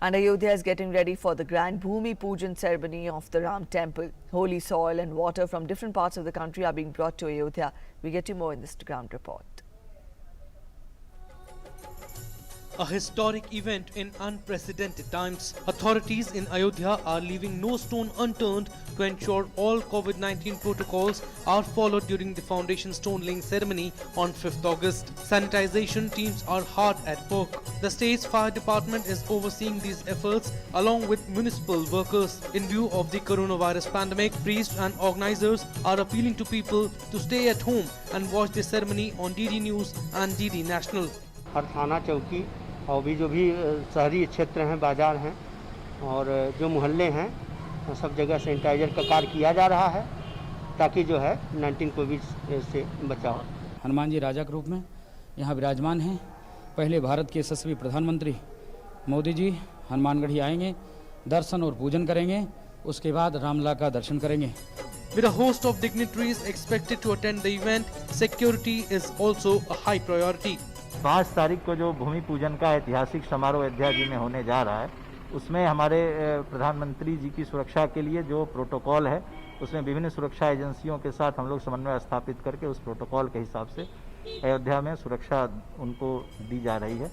And Ayodhya is getting ready for the grand bhumi pujan ceremony of the Ram temple. Holy soil and water from different parts of the country are being brought to Ayodhya. We get you more in this ground report. A historic event in unprecedented times. Authorities in Ayodhya are leaving no stone unturned to ensure all COVID-19 protocols are followed during the foundation stone laying ceremony on 5th August. Sanitization teams are hard at work. The state's fire department is overseeing these efforts along with municipal workers. In view of the coronavirus pandemic, priests and organizers are appealing to people to stay at home and watch the ceremony on DD News and DD National. हर थाना चौकी और भी जो भी शहरी क्षेत्र हैं, बाजार हैं और जो मोहल्ले हैं, सब जगह सैनिटाइजर का कार्य किया जा रहा है ताकि जो है 19 कोविड से बचाव। हनुमान जी राजा के रूप में यहाँ विराजमान हैं। पहले भारत के यशस्वी प्रधानमंत्री मोदी जी हनुमानगढ़ी आएंगे, दर्शन और पूजन करेंगे, उसके बाद रामलला का दर्शन करेंगे। With a host of dignitaries expected to attend the event, security is also a high priority. 5 तारीख को जो भूमि पूजन का ऐतिहासिक समारोह अयोध्या जी में होने जा रहा है, उसमें हमारे प्रधानमंत्री जी की सुरक्षा के लिए जो प्रोटोकॉल है, उसमें विभिन्न सुरक्षा एजेंसियों के साथ हम लोग समन्वय स्थापित करके उस प्रोटोकॉल के हिसाब से अयोध्या में सुरक्षा उनको दी जा रही है।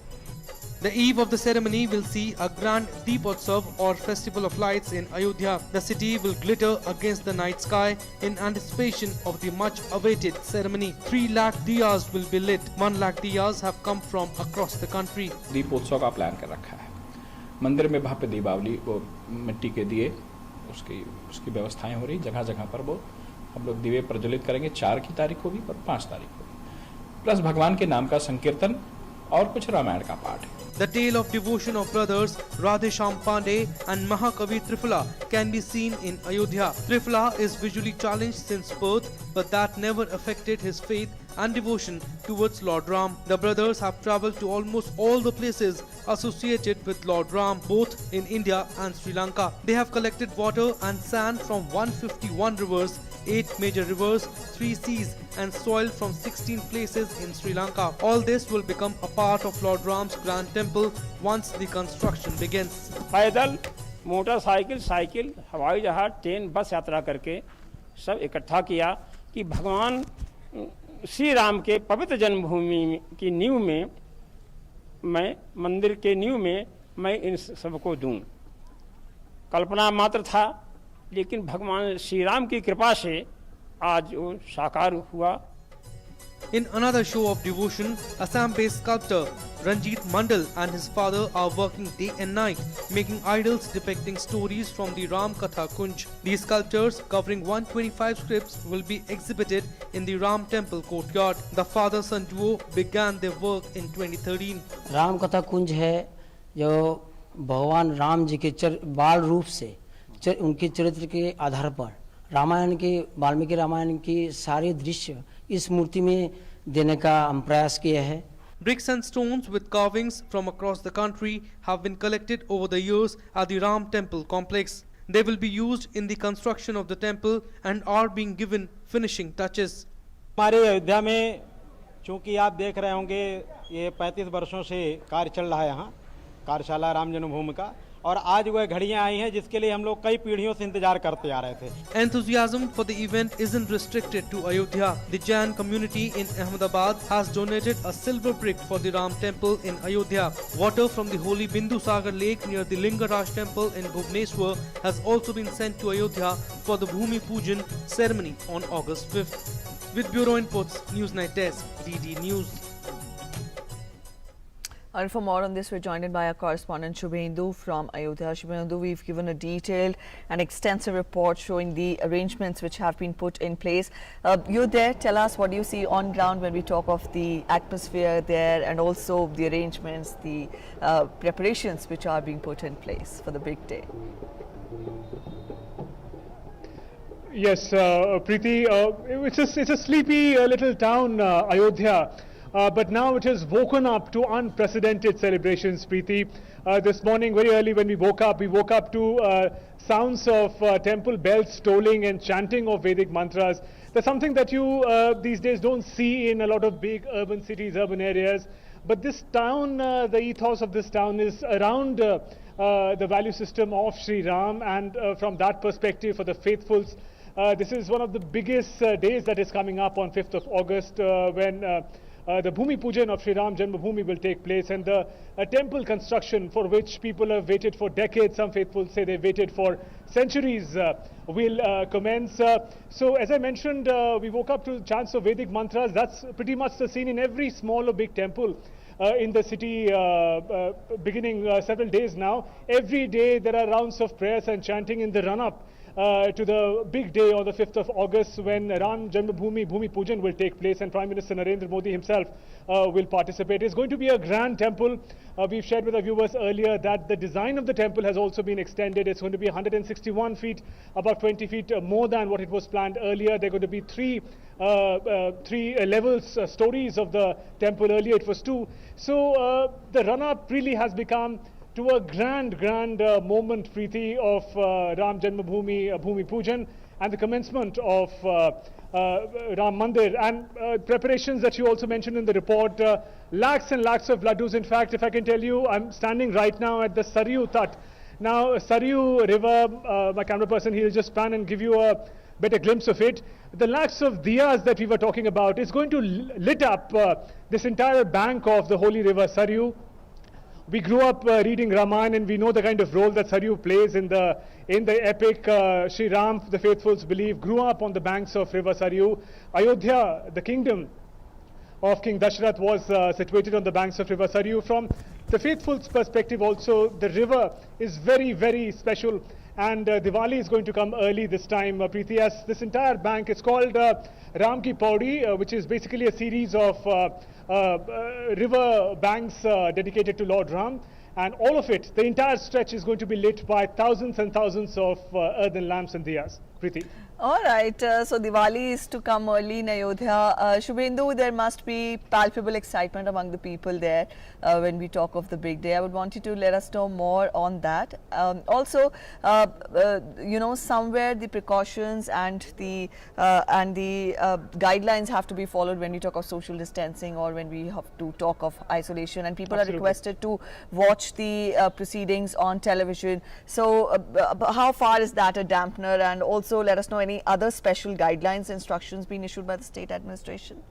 The eve of the ceremony will see a grand Deepotsav or festival of lights in Ayodhya. The city will glitter against the night sky in anticipation of the much awaited ceremony. 3 lakh diyas will be lit. 1 lakh diyas have come from across the country. दीपोत्सव का plan कर रखा है। मंदिर में भव्य दीपावली वो मिट्टी के दिए उसकी व्यवस्थाएं हो रही, जगह जगह पर वो हम लोग दिए प्रज्वलित करेंगे। 4 की तारीख को भी और 5 तारीख को भी, प्लस भगवान के नाम का संकीर्तन और कुछ रामायण का पाठ है। The tale of devotion of brothers Radhesham Pandey and Mahakavi Trifula can be seen in Ayodhya. Trifula is visually challenged since birth, but that never affected his faith and devotion towards Lord Ram. The brothers have travelled to almost all the places associated with Lord Ram, both in India and Sri Lanka. They have collected water and sand from 151 rivers, 8 major rivers, 3 seas and soil from 16 places in Sri Lanka. All this will become a part of Lord Ram's grand temple once the construction begins. पैदल, motorcycle, cycle, हवाई जहाज, train, बस यात्रा करके सब इकट्ठा किया कि भगवान श्री राम के पवित्र जन्मभूमि की नींव में, मैं मंदिर के नींव में मैं इन सबको दूं। कल्पना मात्र था, लेकिन भगवान श्री राम की कृपा से आज वो साकार हुआ। In another show of devotion, Assam-based sculptor Ranjit Mandal and his father are working day and night, making idols depicting stories from the Ram Katha Kunj. These sculptures, covering 125 scripts, will be exhibited in the Ram Temple courtyard. The father-son duo began their work in 2013. Ram कथा कुंज है जो भगवान राम जी के बाल रूप से उनके चरित्र के आधार पर रामायण के वाल्मीकि रामायण की सारे दृश्य इस मूर्ति में देने का हम प्रयास किया है। Bricks and stones with carvings from across the country have been collected over the years at the Ram Temple complex. They will be used in the construction of the temple and are being given finishing touches. हमारे अयोध्या में चूँकि आप देख रहे होंगे ये 35 वर्षों से कार्य चल रहा है यहाँ कार्यशाला राम जन्मभूमि का, और आज वह घड़ियां आई हैं जिसके लिए हम लोग कई पीढ़ियों से इंतजार करते आ रहे थे। Enthusiasm for the event isn't restricted to Ayodhya. The Jain community in Ahmedabad has donated a silver brick for the Ram temple in Ayodhya. Water from the holy Bindu Sagar lake near the Lingaraj temple in Bhubaneswar has also been sent to Ayodhya for the Bhumi Pujan ceremony on August 5th. With Bureau Inputs, Newsnight Desk, DD News. And for more on this, we're joined by our correspondent Shubhendu from Ayodhya. Shubhendu, we've given a detailed and extensive report showing the arrangements which have been put in place. You're there. Tell us, what do you see on ground when we talk of the atmosphere there and also the arrangements, the preparations which are being put in place for the big day? Yes, Preeti, it's a sleepy little town, Ayodhya. But now it has woken up to unprecedented celebrations, Preeti. This morning, very early when we woke up to sounds of temple bells tolling and chanting of Vedic mantras. That's something that you these days don't see in a lot of big urban cities, urban areas. But this town, the ethos of this town is around the value system of Sri Ram, and from that perspective for the faithfuls, this is one of the biggest days that is coming up on 5th of August when the bhumi pujan of Sri Ram Janmabhoomi will take place, and the temple construction for which people have waited for decades, some faithfuls say they've waited for centuries, will commence. So as I mentioned, we woke up to chants of Vedic mantras. That's pretty much the scene in every small or big temple in the city, beginning several days now. Every day there are rounds of prayers and chanting in the run-up to the big day on the 5th of August when Ram Janmabhoomi Bhumi Pujan will take place, and Prime Minister Narendra Modi himself will participate. It's going to be a grand temple. We've shared with our viewers earlier that the design of the temple has also been extended. It's going to be 161 feet, about 20 feet more than what it was planned earlier. There are going to be three levels, stories of the temple. Earlier it was 2. So the run-up really has become to a grand moment, Preeti, of Ram Janmabhoomi Bhumi Pujan and the commencement of Ram Mandir, and preparations that you also mentioned in the report, lakhs and lakhs of laddus. In fact, if I can tell you, I'm standing right now at the Saryu Tat. Now, Saryu River, my camera person, he'll just pan and give you a better glimpse of it. The lakhs of diyas that we were talking about is going to lit up this entire bank of the holy river Saryu. We grew up reading Ramayana, and we know the kind of role that Saryu plays in the epic. Sri Ram, the faithfuls believe, grew up on the banks of river Saryu. Ayodhya, the kingdom of King Dashrath, was situated on the banks of river Saryu. From the faithfuls' perspective also, the river is very special, and Diwali is going to come early this time, Preeti, as this entire bank, it's called Ram Ki Paudi, which is basically a series of river banks dedicated to Lord Ram, and all of it, the entire stretch, is going to be lit by thousands and thousands of earthen lamps and diyas. Preeti. All right, so Diwali is to come early in Ayodhya. Shubhendu, there must be palpable excitement among the people there when we talk of the big day. I would want you to let us know more on that. Also, you know, somewhere the precautions and the guidelines have to be followed when we talk of social distancing or when we have to talk of isolation, and people Absolutely. are requested to watch the proceedings on television. So how far is that a dampener? And also let us know any other special guidelines, instructions being issued by the state administration?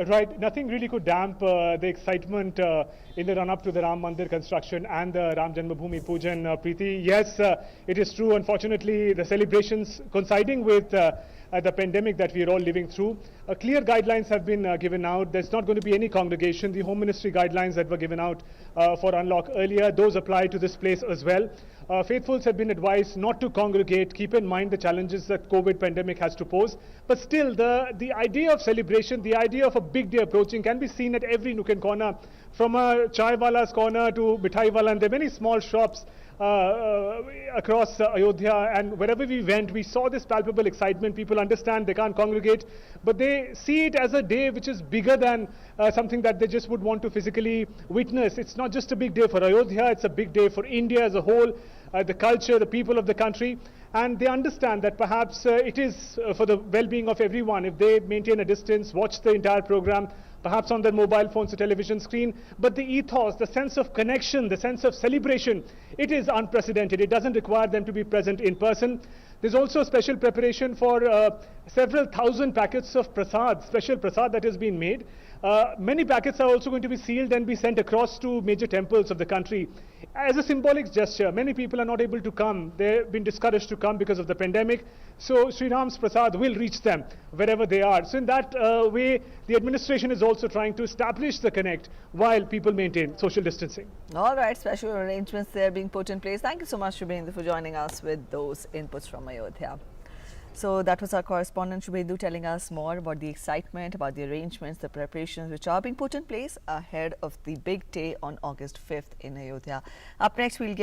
Right, nothing really could damp the excitement in the run-up to the Ram Mandir construction and the Ram Janmabhoomi Pujan, Preeti. Yes, it is true, unfortunately, the celebrations coinciding with the pandemic that we are all living through. Clear guidelines have been given out. There's not going to be any congregation. The Home Ministry guidelines that were given out for unlock earlier, those apply to this place as well. Faithfuls have been advised not to congregate. Keep in mind the challenges that COVID pandemic has to pose. But still, the idea of celebration, the idea of a big day approaching can be seen at every nook and corner, from a chai wala's corner to mithai wala, and there are many small shops across Ayodhya, and wherever we went, we saw this palpable excitement. People understand they can't congregate, but they see it as a day which is bigger than something that they just would want to physically witness. It's not just a big day for Ayodhya, it's a big day for India as a whole, the culture, the people of the country, and they understand that perhaps it is for the well-being of everyone if they maintain a distance, watch the entire program, perhaps on their mobile phones or television screen. But the ethos, the sense of connection, the sense of celebration, it is unprecedented. It doesn't require them to be present in person. There's also special preparation for several thousand packets of prasad, special prasad that has been made. Many packets are also going to be sealed and be sent across to major temples of the country as a symbolic gesture. Many people are not able to come. They've been discouraged to come because of the pandemic. So Sri Ram's prasad will reach them wherever they are. So in that way, the administration is also trying to establish the connect while people maintain social distancing. All right, special arrangements there being put in place. Thank you so much, Shubhendu, for joining us with those inputs from Ayodhya. So that was our correspondent Shubhendu telling us more about the excitement, about the arrangements, the preparations which are being put in place ahead of the big day on August 5th in Ayodhya. Up next, we'll get